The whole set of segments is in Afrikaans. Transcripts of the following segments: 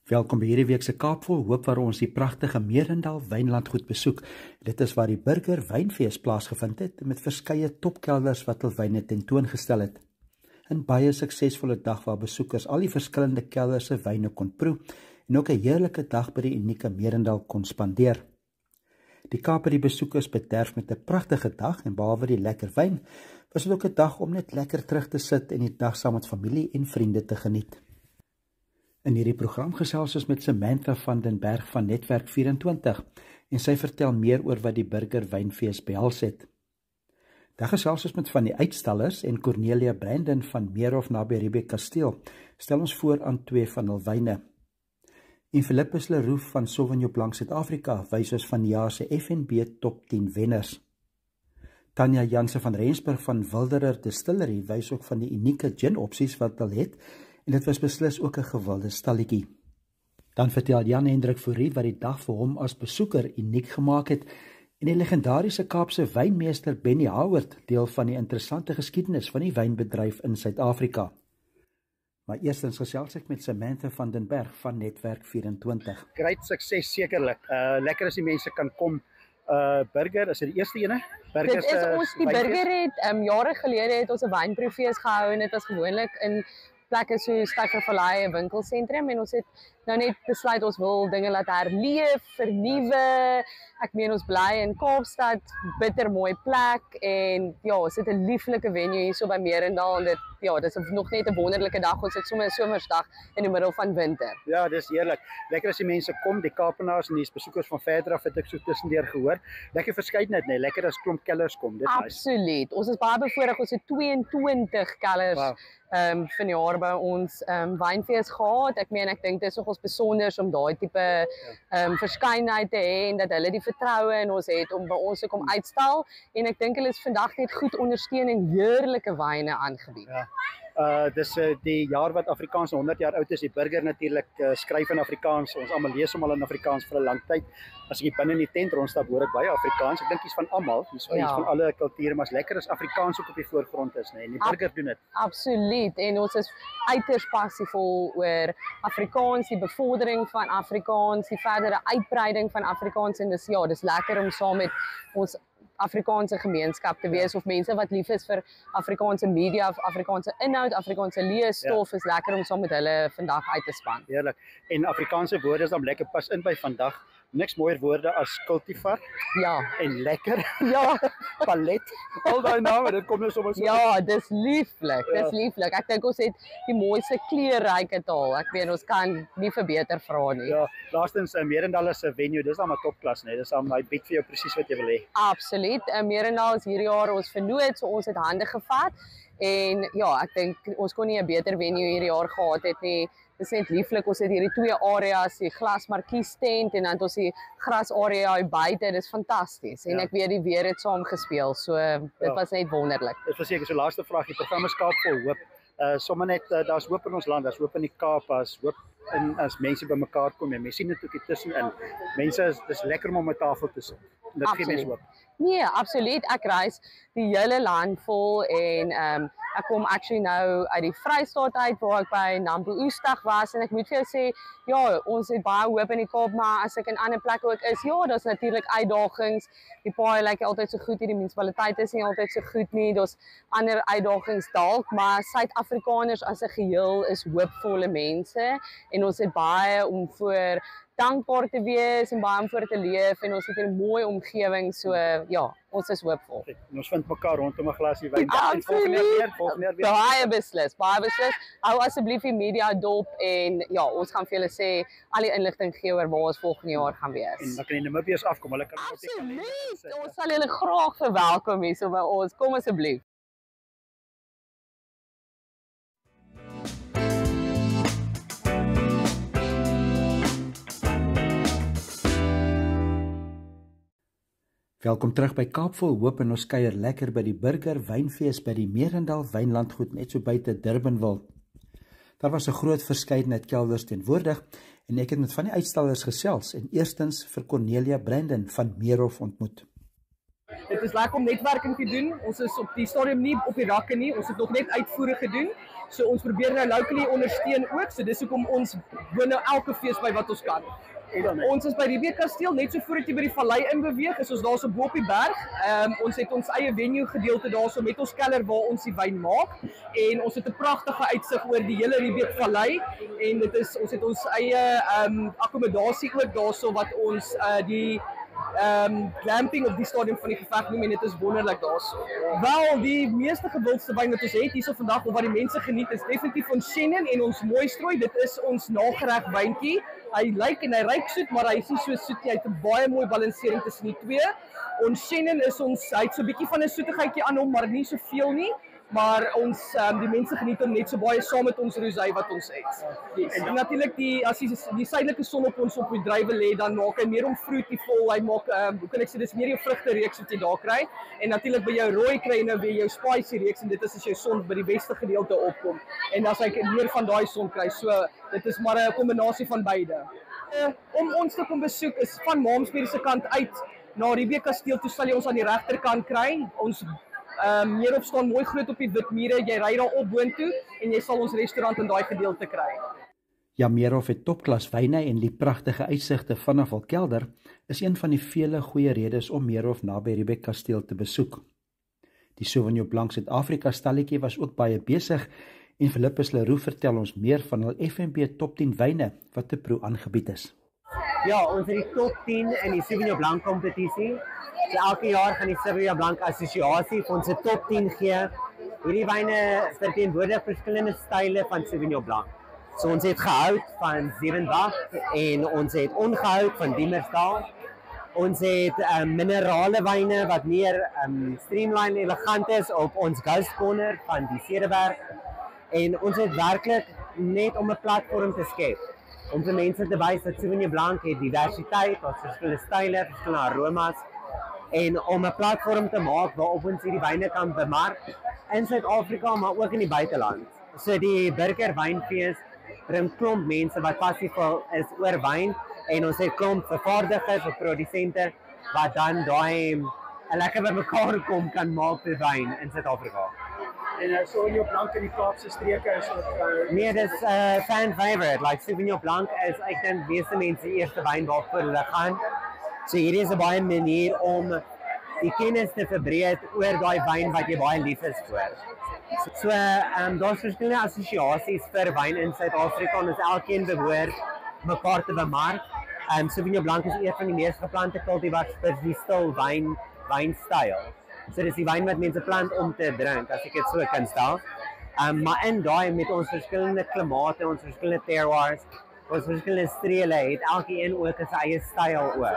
Welkom by hierdie week se Kaap Vol Hoop waar ons die pragtige Merendal wynlandgoed besoek. Dit is waar die Burger Wynfees plaasgevind het met verskeie topkelders wat hul wyne tentoongestel het. 'n Baie suksesvolle dag waar besoekers al die verskillende kelders se wyne kon proe en ook 'n heerlike dag by die unieke Merendal kon spandeer. Die Kaap het die besoekers bederf met 'n pragtige dag en behalwe die lekker wyn, was dit ook 'n dag om net lekker terug te sit en die dag saam met familie en vriende te geniet. In hierdie program gesels ons met Samantha van den Berg van Netwerk 24 en sy vertel meer oor wat die Burger Wynfees behels het. Dan gesels ons met van die uitstallers en Cornelia Brandon van Meerhof naby Riebeeck Kasteel stel ons voor aan twee van hul wyne. En Philippus Leroux van Sauvignon Blanc Suid-Afrika wys ons van die jaar se FNB Top 10 wenners. Tanya Janse van Rensburg van Wilderer Distillery wys ook van die unieke gin opsies wat hulle het en dit was beslis ook 'n gewilde stalletjie. Dan vertel Jan Hendrik Fourie wat die dag vir hom as besoeker uniek gemaak het en die legendariese Kaapse wynmeester Benny Howard deel van die interessante geskiedenis van die wynbedryf in Suid-Afrika. Maar eerstens gesels ek met Samantha van den Berg van Netwerk 24. Great sukses sekerlik. Lekker as die mense kan kom. Burger, is dit die eerste ene? Dit is ons, die Burger het, jare gelede het ons 'n wynproefees gehou en dit was gewoonlik in plekke so Stuyvervallei, 'n winkelsentrum en ons het nou net besluit ons wil dinge laat herleef, vernuwe. Ek meen ons bly in Kaapstad, bitter mooi plek en ja, ons het 'n lieflike venue hier so by Merendal en dit is nog net 'n wonderlike dag. Ons het sommer 'n somersdag in die middel van winter. Ja, dis heerlik. Lekker as die mense kom, die Kaapenaars en die besoekers van verder af het ek so tussendeur gehoor. Lekker verskeidenheid, nee, lekker as klomp kellers kom. Dit is absoluut. Ons is baie bevoorreg. Ons het 22 kellers vanjaar by ons wynfees gehad. Ek meen ek dink dit is nogals besonder om daai tipe verskeidenheid te hê en dat hulle die vertroue in ons het om by ons te kom uitstal en ek dink hulle is vandag net goed ondersteun en heerlike wyne aangebied. Ja. Dis die jaar wat Afrikaans 100 jaar oud is, die Burger natuurlik skryf in Afrikaans. Ons almal lees hom al in Afrikaans vir 'n lang tyd. As ek binne in die tent rondstap, hoor ek baie Afrikaans. Ek dink dis van almal, dis van alle kulture, maar is lekker as Afrikaans ook op die voorgrond is, nee. En die Burger doen dit. Absoluut. En ons is uiters passievol oor Afrikaans, die bevordering van Afrikaans, die verdere uitbreiding van Afrikaans en dis lekker om saam met ons Afrikaanse gemeenskap te wees of mense wat lief is vir Afrikaanse media of Afrikaanse inhoud, Afrikaanse leesstof is lekker om saam met hulle vandag uit te span. Heerlik. En Afrikaanse woorde is dan lekker pas in by vandag. Niks mooier woorde as cultivar. Ja. En lekker. Ja. Palet. Al daai name, dit kom nou sommer so. Ja, dis lieflik. Dis lieflik. Ek dink ons het die mooiste kleurryke taal. Ek weet ons kan nie verbeter vra nie. Ja, laastens Merendal is 'n venue. Dis dan maar topklas, nee. Dis dan my bied vir jou presies wat jy wil hê. Absoluut. Merendal is hierdie jaar ons vernoot, so ons het hande gevat en ja, ek dink ons kon nie 'n beter venue hierdie jaar gehad het nie. Dit is net lieflik, ons het hierdie twee areas, die glas markies tent en dan ons die gras area hier buite, dit is fantasties. En ek weet die weer het saam gespeel, so dit was net wonderlik. Dit verseker, so laaste vraag, die program is Kaap Vol Hoop. Sommer net, daar's hoop in ons land, daar's hoop in die Kaap, daar's hoop as mense bymekaar kom en mense sien dit ook hier tussenin. Mense, dis lekker om op 'n tafel te sit. Dit gee mense hoop. Nee, absoluut. Ek reis die hele land vol en ek kom actually nou uit die Vrystaat uit waar ek by Nampo Oestdag was en ek moet vir jou sê, ja, ons het baie hoop in die Kaap, maar as ek in ander plekke ook is, ja, daar's natuurlik uitdagings. Die paaie lyk altyd so goed hier, die munisipaliteit is nie altyd so goed nie. Daar's ander uitdagings dalk, maar Suid-Afrikaners as 'n geheel is hoopvolle mense en ons het baie om voor dankbaar te wees en baie om voor te leef en ons het 'n mooi omgewing, so ja, ons is hoopvol. Ons vind mekaar rondom 'n glasie wyn. Volgende keer weer. Baie beslis. Hou asseblief die media dop en ja, ons gaan vir julle sê al die inligting gee oor waar ons volgende jaar gaan wees. En dan kan die Namibiërs afkom, hulle kan absoluut. Ons sal julle graag verwelkom hier so by ons. Kom asseblief. Welkom terug by Kaap Vol Hoop en ons kuier lekker by die Burger Wynfees by die Merendal wynlandgoed net so buite Durbanville. Daar was 'n groot verskeidenheid kelders teenwoordig en ek het met van die uitstallers gesels en eerstens vir Cornelia Brandon van Meerhof ontmoet. Dit is lekker om netwerking te doen. Ons is op die stadium nie op die rakke nie. Ons het nog net uitvoere gedoen. So ons probeer nou locally ondersteun ook. So dis hoekom ons woon nou elke fees by wat ons kan. Ons is by die Kasteel, net so voordat jy by die vallei inbeweeg, is ons daar so bo op die berg. Ons het ons eie venue gedeelte daar so met ons keller waar ons die wyn maak. En ons het 'n pragtige uitsig oor die hele Riebeek vallei. En ons het ons eie akkommodasie ook daar so wat ons die glamping op die stadium van die geveg noem en dit is wonderlik daarso. Wel, die meeste gewildste wyn wat ons het hierso vandag of wat die mense geniet is definitief ons Chenin en ons Mooistrooi. Dit is ons nagereg wyntjie. Hy lyk en hy ruik soet, maar hy is nie so soet nie. Hy het 'n baie mooi balansering tussen die twee. Ons Chenin is hy het so 'n bietjie van 'n soetigheidjie aan hom, maar nie soveel nie. Maar die mense geniet hom net so baie saam met ons rosé wat ons het. Yes. En natuurlik as die suidelike son op die druiwe lê, dan maak hy meer om fruityvol. Hy maak hoe kan ek sê, dis meer jou vrugtereeks wat jy daar kry. En natuurlik by jou rooi kry jy nou weer jou spicy reeks en dit is as jou son by die weste gedeelte opkom. En as hy meer van daai son kry. So dit is maar 'n kombinasie van beide. Om ons te kom besoek is van Malmesbury se kant uit na Riebeek Kasteel toe sal jy ons aan die regterkant kry. Ons Meerhof staan mooi groot op die wit mure, jy ry daar op boontoe en jy sal ons restaurant in daai gedeelte kry. Ja, Meerhof het topklas wyne en die pragtige uitsigte vanaf hul kelder is een van die vele goeie redes om Meerhof naby Riebeek Kasteel te besoek. Die Sauvignon Blanc Suid-Afrika stalletjie was ook baie besig en Philippus Leroux vertel ons meer van hul FNB top 10 wyne wat te proe aangebied is. Ja, ons het die top 10 in die Sauvignon Blanc kompetisie. So elke jaar gaan die Sauvignon Blanc Assosiasie vir ons 'n top 10 gee. Hierdie wyne verteenwoordig verskillende style van Sauvignon Blanc. So ons het gehout van Siebenbach en ons het ongehout van Diemersdal. Ons het minerale wyne wat meer streamline elegant is op ons Ghost Corner van die Cederberg. En ons het werklik net om 'n platform te skep. Om vir mense te wys dat Sauvignon Blanc het diversiteit, daar's verskillende style, verskillende aromas. En om 'n platform te maak waarop ons hierdie wyne kan bemark in Suid-Afrika, maar ook in die buiteland. So die Burger Wynfees bring klomp mense wat passievol is oor wyn en ons het klomp vervaardigers of produsente wat dan daai 'n lekker by mekaar kom kan maak vir wyn in Suid-Afrika. En Sauvignon Blanc in die Kaapse streke is ook Nee, dis fan favorite. Like Sauvignon Blanc is ek dink meeste mense die eerste wyn waarvoor hulle gaan. So hierdie is 'n baie manier om die kennis te verbreed oor daai wyn wat jy baie lief is vir. So daar's verskillende assosiasies vir wyn in Suid-Afrika en ons elkeen behoort mekaar te bemark. Sauvignon Blanc is een van die mees geplante kultivars vir die stil wynstyl. So dis die wyn wat mense plant om te drink, as ek dit so kan stel. Maar in daai met ons verskillende klimate, ons verskillende terroirs, ons verskillende strele het elkeen ook 'n eie styl ook.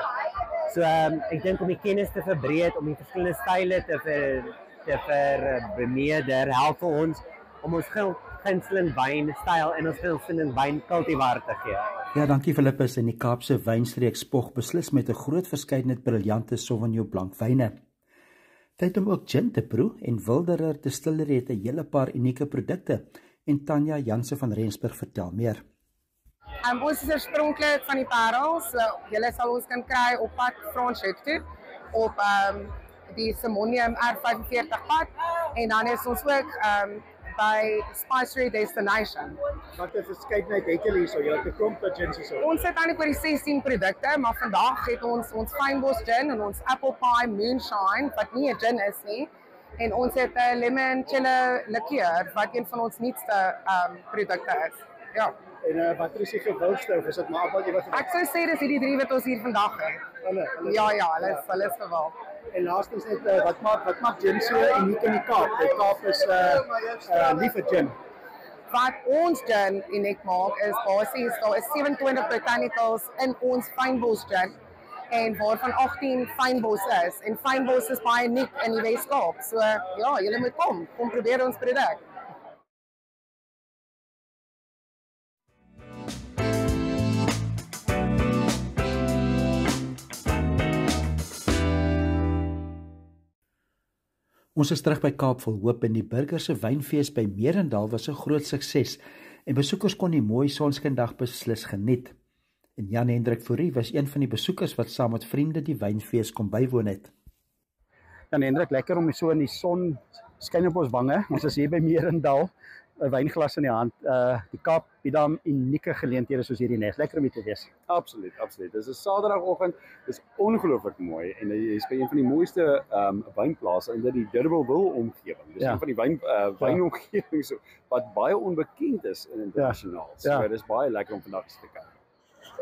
So ek dink om die kennis te verbreed, om die verskillende style te vermeerder, help vir ons om ons gunsteling wynstyl en ons gunsteling wynkultivar te gee. Ja, dankie Philippus. En die Kaapse wynstreek spog beslis met 'n groot verskeidenheid briljante Sauvignon Blanc wyne. Tyd om ook gin te proe en Wilderer Distillery het 'n hele paar unieke produkte en Tanya Jansen van Rensburg vertel meer. Ons is oorspronklik van die Parel, so julle sal ons kan kry op pad Franschhoek toe op die Simonium R45 pad en dan is ons ook by Spicery Destination. Wat 'n verskeidenheid het julle hierso? Julle het 'n klomp gins hierso. Ons het eintlik oor die 16 produkte, maar vandag het ons Fynbos gin en ons Apple Pie Moonshine wat nie 'n gin is nie. En ons het 'n limoncello liqueur wat een van ons nuutste produkte is. Ja. En wat is die gewildste of is dit maar appel jy wat? Ek sou sê dis hierdie 3 wat ons hier vandag het. Ja, hulle is gewaal. En laastens net wat maak gin so uniek in die Kaap? Die Kaap is lief vir gin. Wat ons gin uniek maak is basies daar is 27 botanicals in ons Fynbos gin en waarvan 18 Fynbos is. En Fynbos is baie uniek in die Weskaap. So ja, julle moet kom probeer ons produk. Ons is terug by Kaap Vol Hoop en die Burger se wynfees by Merendal was 'n groot sukses en besoekers kon die mooi sonskindag beslis geniet. En Jan Hendrik Fourie was een van die besoekers wat saam met vriende die wynfees kom bywoon het. Dan Hendrik, lekker om so in die son skyn op ons wange. Ons is hier by Merendal, 'n wynglas in die hand. Die Kaap bied dan unieke geleenthede soos hierdie nes. Lekker om hier te wees. Absoluut, absoluut. Dis 'n Saterdagoggend, dis ongelooflik mooi en jy's by een van die mooiste wynplase in die Durbanville omgewing. Dis een van die wynomgewings wat baie onbekend is internasionaal. So dis baie lekker om vandag te kyk.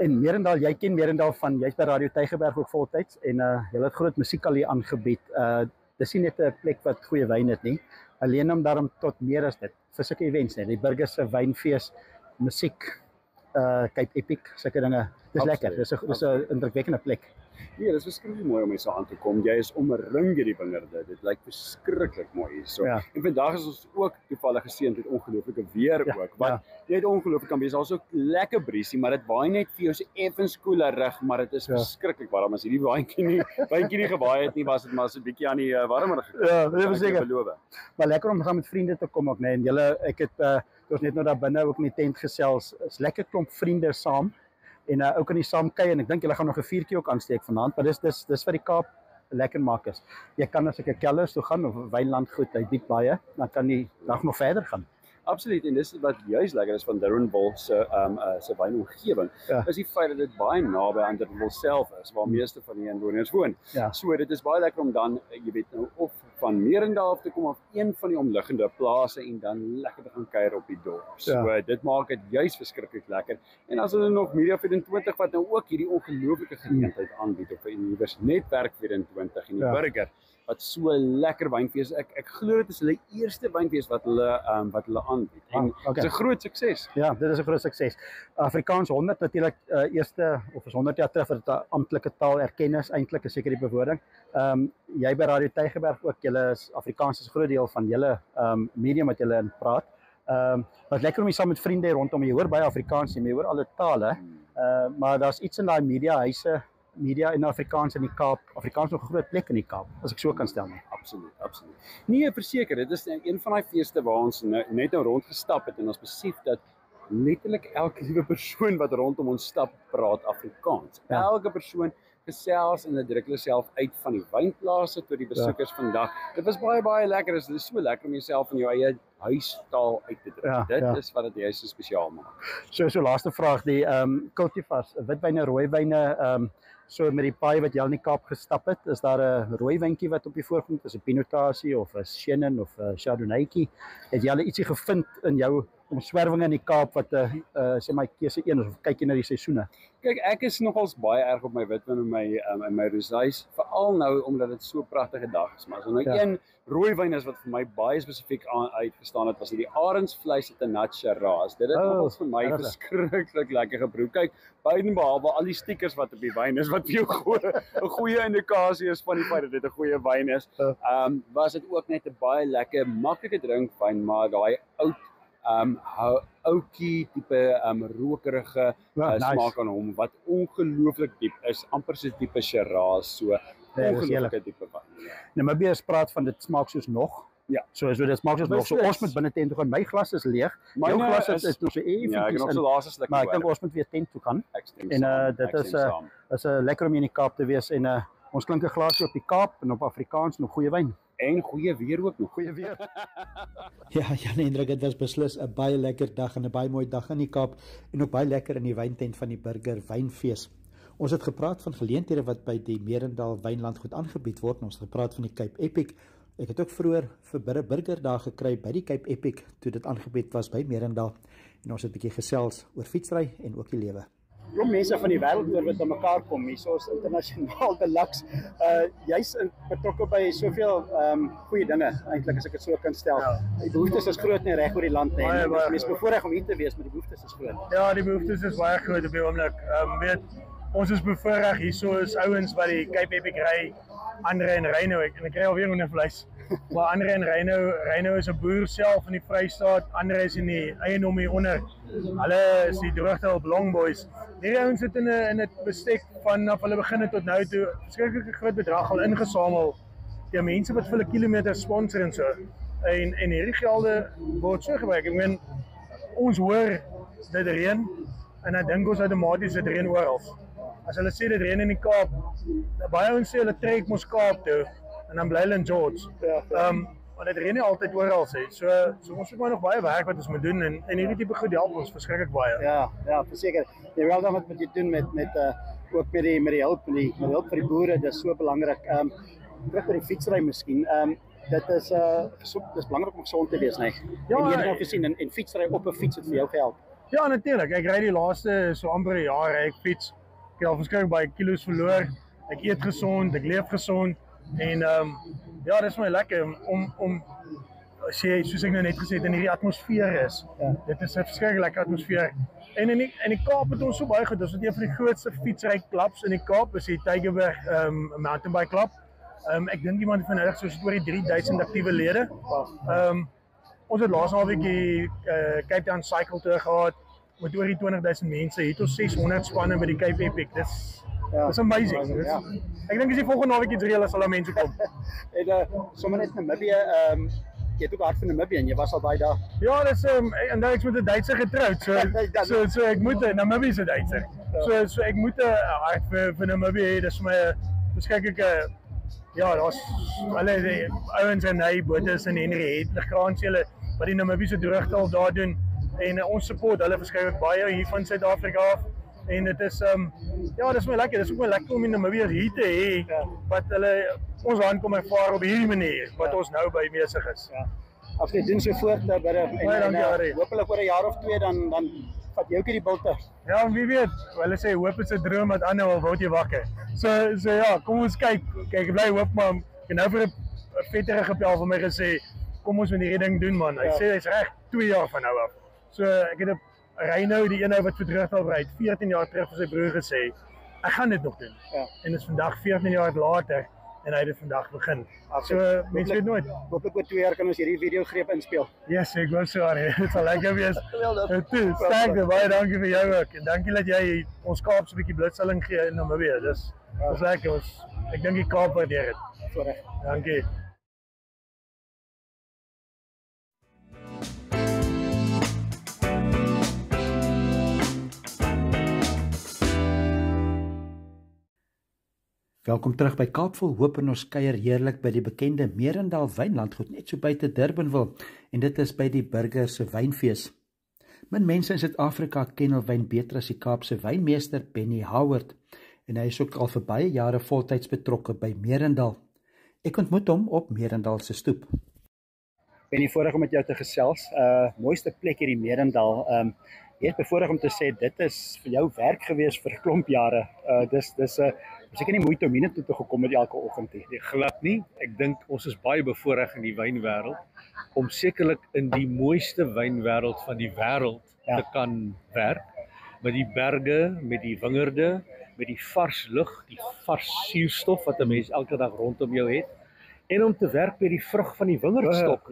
En Merendal, jy ken Merendal van jy's by Radio Tygerberg ook voltyds en jy het groot musiek al hier aangebied. Dis nie net 'n plek wat goeie wyn het nie. Alleen om daarom tot meer as dit vir sulke events net. Die burgers se wynfees, musiek, Cape Epic, sulke dinge. Dis lekker. Dis 'n indrukwekkende plek. Nee, dis verskriklik mooi om hier so aan te kom. Jy is omring deur die wingerde. Dit lyk verskriklik mooi hier so. En vandag is ons ook toevallig geseënd met ongelooflike weer ook. Wat net ongelooflik kan wees. Daar's ook lekker briesie, maar dit waai net vir jou so effens koelerig, maar dit is verskriklik warm. As hierdie wynkie nie gewaai het nie, was dit maar so 'n bietjie aan die warmer gegaan. Ja, dit is seker. Maar lekker om saam met vriende te kom ook, nee. En julle, ek het ons net nou daar binne ook in die tent gesels. Is lekker klomp vriende saam. En ook in die saam kuier en ek dink julle gaan nog 'n vuurtjie ook aansteek vanaand, maar dis vir die Kaap lekker maak is. Jy kan as ek 'n kelders toe gaan of 'n wynlandgoed, hy bied baie, dan kan die dag nog verder gaan. Absoluut, en dis wat juist lekker is van Durbanville se wynomgewing, is die feit dat dit baie naby aan Durbanville self is, waar meeste van die inwoners woon. So dit is baie lekker om dan, jy weet nou, of van Merendal af te kom of een van die omliggende plase en dan lekker te gaan kuier op die dorp. So dit maak dit juist verskriklik lekker. En as hulle nog Media 24 wat nou ook hierdie ongelooflike geleentheid aanbied op 'n Universe Netwerk 24 en die burger wat so lekker wynfees. Ek glo dit is hulle eerste wynfees wat hulle aanbied. En dit is 'n groot sukses. Ja, dit is 'n groot sukses. Afrikaans 100 natuurlik eerste of is 100 jaar terug vir dit 'n amptelike taal erken is eintlik is seker die bewoording. Jy by Radio Tygerberg ook, julle is Afrikaans is 'n groot deel van julle medium wat julle in praat. Wat lekker om hier saam met vriende rondom jy hoor baie Afrikaans, jy hoor alle tale. Maar daar's iets in daai media in Afrikaans in die Kaap. Afrikaans nog 'n groot plek in die Kaap, as ek so kan stel nie. Absoluut. Nee, verseker, dit is een van daai feeste waar ons net nou rondgestap het en ons besef dat letterlik elke liewe persoon wat rondom ons stap praat Afrikaans. Elke persoon gesels en hulle druk hulle self uit van die wynplase tot die besoekers vandag. Dit was baie lekker. Dit is so lekker om jouself in jou eie huistaal uit te druk. Dit is wat dit juist so spesiaal maak. So laaste vraag, die cultivars, witwyne, rooiwyne, so met die paai wat jy al in die Kaap gestap het, is daar 'n rooi wyntjie wat op die voorgrond is, 'n Pinotage of 'n Chenin of 'n Chardonnaytjie? Het jy al ietsie gevind in jou omswerwinge in die Kaap wat sê my keuse 1 is of kyk jy na die seisoene? Kyk, ek is nogals baie erg op my witwyn en my rosés, veral nou omdat dit so 'n pragtige dag is. Maar as nou een rooiwyn is wat vir my baie spesifiek uitgestaan het, was die Arendsvleis Internat Shiraz. Dit het nogals vir my verskriklik lekker gebroek. Kyk, buitenbehalwe al die stickers wat op die wyn is wat vir jou 'n goeie indikasie is van die feit dat dit 'n goeie wyn is. Was dit ook net 'n baie lekker, maklike drinkwyn, maar daai oukie tipe rokerige smaak aan hom wat ongelooflik diep is, amper so tipe Shiraz, so ongelooflike diepe wyn. Namibië praat van dit smaak soos nog. So dit smaak soos nog. So ons moet binne tent toe gaan. My glas is leeg. Jou glas is nog so effens. Ja, ek het nog so laaste sluk. Maar ek dink ons moet weer tent toe gaan. En dit is lekker om hier in die Kaap te wees en ons klink 'n glasie op die Kaap en op Afrikaans nog goeie wyn. En goeie weer ook nog. Goeie weer. Ja, Jan Hendrik, dit was beslis 'n baie lekker dag en 'n baie mooi dag in die Kaap en ook baie lekker in die wyntent van die Burger Wynfees. Ons het gepraat van geleenthede wat by die Merendal Wynlandgoed aangebied word. Ons het gepraat van die Cape Epic. Ek het ook vroeër vir burger daar gekry by die Cape Epic toe dit aangebied was by Merendal. En ons het 'n bietjie gesels oor fietsry en ook die lewe. Klomp mense van die wêreld oor wat bymekaar kom. Hier is internasionaal deluxe. Jy's betrokke by soveel goeie dinge eintlik as ek dit so kan stel. Die behoeftes is groot nie reg oor die land nie. Mense bevoorreg om hier te wees, maar die behoeftes is groot. Ja, die behoeftes is baie groot op die oomblik. Weet ons is bevoorreg hier is ouens wat die Cape Epic ry, Andre en Reino, en ek kry alweer hoendervleis. Maar Andre en Reino is 'n boer self in die Vrystaat, Andre is in die eiendom hier onder. Hulle is die droogte op Longboys. Hierdie ouens het in 'n bestek vanaf hulle begin tot nou toe verskriklike groot bedrag al ingesamel. Die mense wat vir hulle kilometers sponsor en so. En hierdie gelde word so gebruik. Ek meen ons hoor dit reën en dan dink ons outomaties dit reën oral. As hulle sê dit reën in die Kaap, baie ouens sê hulle trek mos Kaap toe. en dan bly hulle in George. Maar dit reën nie altyd oral sê. So ons het maar nog baie werk wat ons moet doen en hierdie tipe goed help ons verskriklik baie. Ja, verseker. Jy wel dan wat moet jy doen met ook met die hulp vir die boere, dis so belangrik. Terug by die fietsry miskien. Dit is dis belangrik om gesond te wees, nee. Ja, en jy het nou gesien en fietsry op 'n fiets het vir jou gehelp. Ja, natuurlik. Ek ry die laaste so amper 'n jaar ek fiets. Ek het al verskriklik baie kilos verloor. Ek eet gesond, ek leef gesond en ja, dit is my lekker om soos ek nou net gesê het in hierdie atmosfeer is. Dit is 'n verskriklik lekker atmosfeer. En in die Kaap het ons so baie goed. Ons het een van die grootste fietsry klubs in die Kaap, is die Tygerberg mountainbike klub. Ek dink iemand van hulle soos oor die 3000 aktiewe lede. Ons het laas naweek die Cape Town Cycle Tour gehad met oor die 20,000 mense. Het ons 600 spanne by die Cape Epic. Dis amazing. Ek dink as die volgende naweek iets reël sal daar mense kom. En sommer net Namibië, jy het ook hart van Namibië en jy was al baie daar. Ja, dis en dan ek met 'n Duitser getroud. So ek moet Namibië se Duitser. So ek moet 'n hart vir Namibië hê. Dis vir my 'n verskriklike ja, daar's hulle ouens en hy botes en Henry het Kraanse wat die Namibiese droogte al daar doen en ons support hulle verskeie baie hier van Suid-Afrika af en dit is ja, dis my lekker. Dis ook my lekker om die Namibiërs hier te hê wat hulle ons land kom ervaar op hierdie manier wat ons nou by besig is. Ja. As jy doen so voort en hopelik oor 'n jaar of 2 dan vat jy ook hierdie bulte. Ja, wie weet. Hulle sê hoop is 'n droom wat aanhou al word jy wakker. So ja, kom ons kyk. Kyk, ek bly hoop maar ek nou vir 'n vetterige pel vir my gesê, kom ons moet hierdie ding doen man. Hy sê hy's reg 2 jaar van nou af. So ek het 'n Reino, die een wat verdruk al ry, 14 jaar terug vir sy broer gesê, ek gaan dit nog doen. En dit is vandag 14 jaar later en hy het dit vandag begin. So mense weet nooit. Hooplik oor 2 jaar kan ons hierdie video greep inspel. Yes, ek wou so aan. Dit sal lekker wees. Sterkte, baie dankie vir jou ook. En dankie dat jy ons Kaap so 'n bietjie blootstelling gee in Namibië. Dis lekker. Ek dink die Kaap waardeer dit. Sorry. Dankie. Welkom terug by Kaapvol Hoop en ons kuier heerlik by die bekende Merendal Wynlandgoed net so buite Durbanville en dit is by die Burger se wynfees. Min mense in Suid-Afrika ken hul wyn beter as die Kaapse wynmeester Benny Howard en hy is ook al vir baie jare voltyds betrokke by Merendal. Ek ontmoet hom op Merendal se stoep. Benny, voorreg om met jou te gesels. Mooiste plek hier in Merendal. Jy het bevoorreg om te sê dit is vir jou werk gewees vir 'n klomp jare. Dis seker nie moeite om hiernatoe te gekom met elke oggend nie. Nee, glad nie. Ek dink ons is baie bevoorreg in die wynwêreld om sekerlik in die mooiste wynwêreld van die wêreld te kan werk. Met die berge, met die wingerde, met die vars lug, die vars suurstof wat 'n mens elke dag rondom jou het. En om te werk by die vrug van die wingerdstok.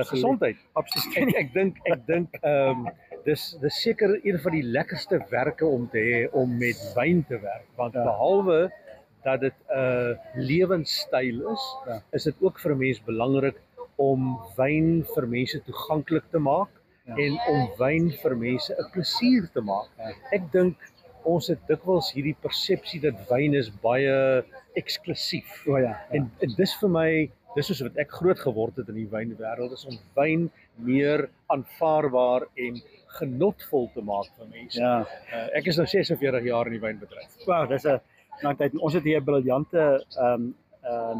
Gesondheid. Absoluut. Ek dink dis seker een van die lekkerste werke om te hê om met wyn te werk, want behalwe dat dit 'n lewenstyl is dit ook vir 'n mens belangrik om wyn vir mense toeganklik te maak en om wyn vir mense 'n plesier te maak. Ek dink ons het dikwels hierdie persepsie dat wyn is baie eksklusief. En dis vir my, dis soos wat ek groot geword het in die wynwêreld, is om wyn meer aanvaarbaar en genotvol te maak vir mense. Ek is nou 46 jaar in die wynbedryf. Wow, dis 'n lang tyd. Ons het hier 'n briljante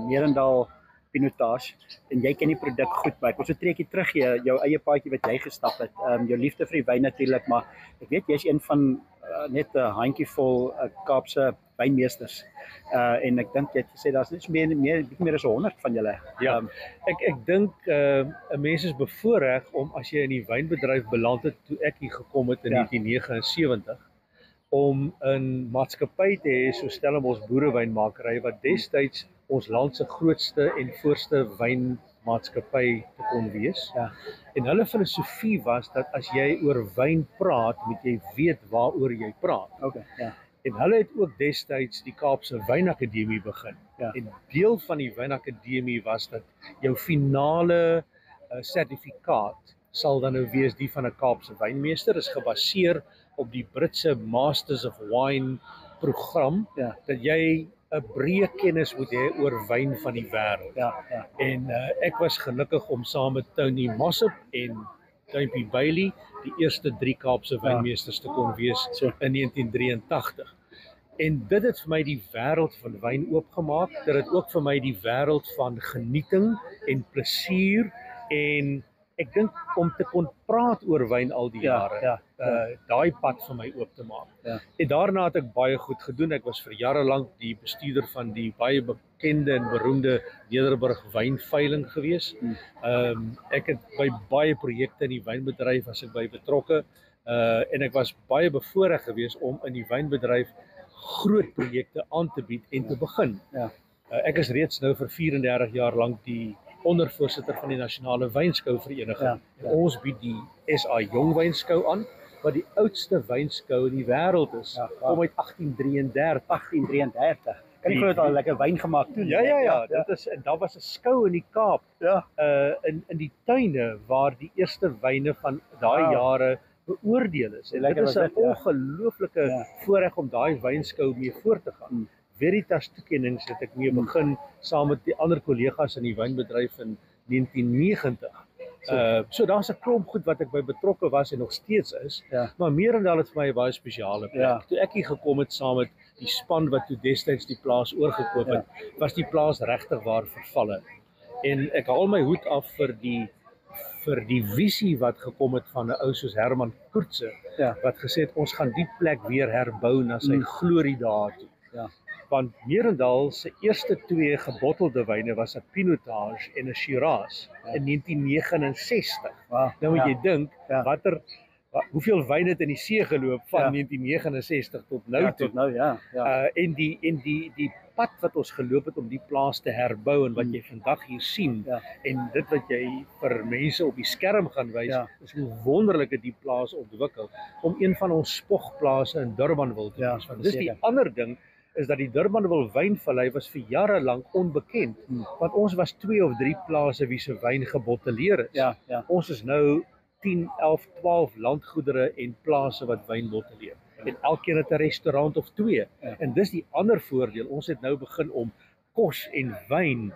Merendal Pinotage en jy ken die produk goed, maar ek wil so 'n treukie terug gee, jou eie paadjie wat jy gestap het. Jou liefde vir die wyn natuurlik, maar ek weet jy's een van net 'n handjievol Kaapse wynmeesters. En ek dink jy het gesê daar's net bietjie meer as 100 van julle. Ja, ek dink 'n mens is bevoorreg om as jy in die wynbedryf beland het toe ek hier gekom het in 1979 om 'n maatskappy te hê so Stellenbosch Boerewynmakery wat destyds ons land se grootste en voorste wynmaatskappy te kon wees. En hulle filosofie was dat as jy oor wyn praat, moet jy weet waaroor jy praat. En hulle het ook destyds die Kaapse Wynakademie begin. En deel van die Wynakademie was dat jou finale sertifikaat sal dan nou wees die van 'n Kaapse wynmeester, is gebaseer op die Britse Masters of Wine program, dat jy 'n breë kennis moet hê oor wyn van die wêreld. Ja. En ek was gelukkig om saam met Tony Mossop en Dumpy Bailey die eerste 3 Kaapse wynmeesters te kon wees in 1983. En dit het vir my die wêreld van wyn oopgemaak. Dit het ook vir my die wêreld van genieting en plesier en ek dink om te kon praat oor wyn al die jare, daai pad vir my oop te maak. En daarna het ek baie goed gedoen. Ek was vir jare lank die bestuurder van die baie bekende en beroemde Nederburg wynveiling gewees. Ek het by baie projekte in die wynbedryf was ek by betrokke en ek was baie bevoorreg geweest om in die wynbedryf groot projekte aan te bied en te begin. Ek is reeds nou vir 34 jaar lank die ondervoorsitter van die Nasionale Wynskouvereniging. Ons bied die SA Jong Wynskou aan, wat die oudste wynskou in die wêreld is. Kom uit 1833. Kan jy glo dat al lekker wyn gemaak toe? Ja. Dit is en daar was 'n skou in die Kaap. In die tuine waar die eerste wyne van daai jare beoordeel is. En dit is 'n ongelooflike voorreg om daai wynskou mee voort te gaan. Veritas toekennings het ek mee begin saam met die ander kollegas in die wynbedryf in 1990. So daar's 'n klomp goed wat ek by betrokke was en nog steeds is, maar Merendal het vir my 'n baie spesiale plek. Toe ek hier gekom het saam met die span wat toe destyds die plaas oorgekoop het, was die plaas regtig waar vervalle. En ek haal my hoed af vir die visie wat gekom het van 'n ou soos Herman Koortse, wat gesê het ons gaan die plek weer herbou na sy glorie dae toe. Want Merendal se eerste 2 gebottelde wyne was 'n Pinotage en 'n Shiraz in 1969. Nou moet jy dink, hoeveel wyn het in die see geloop van 1969 tot nou toe. En die pad wat ons geloop het om die plaas te herbou en wat jy vandag hier sien en dit wat jy vir mense op die skerm gaan wys, is hoe wonderlik het die plaas ontwikkel om een van ons spogplase in Durbanville te wees. Dis die ander ding is dat die Durbanville wynvallei was vir jare lank onbekend, want ons was 2 of 3 plase wie se wyn gebottelleer is. Ons is nou 10, 11, 12 landgoedere en plase wat wyn bottelleer. En elkeen het 'n restaurant of 2. En dis die ander voordeel. Ons het nou begin om kos en wyn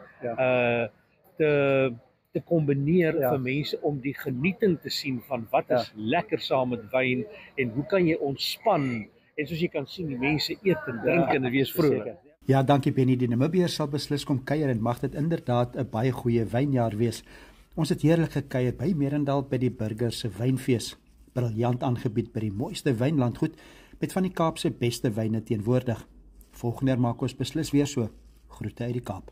te kombineer vir mense om die genieting te sien van wat is lekker saam met wyn en hoe kan jy ontspan. En soos jy kan sien, die mense eet en drink en wees vrolik. Ja, dankie Benny. Die Namibiërs sal beslis kom kuier en mag dit inderdaad 'n baie goeie wynjaar wees. Ons het heerlik gekuier by Merendal by die Burger se wynfees. Briljant aangebied by die mooiste wynlandgoed met van die Kaap se beste wyne teenwoordig. Volgende jaar maak ons beslis weer so. Groete uit die Kaap.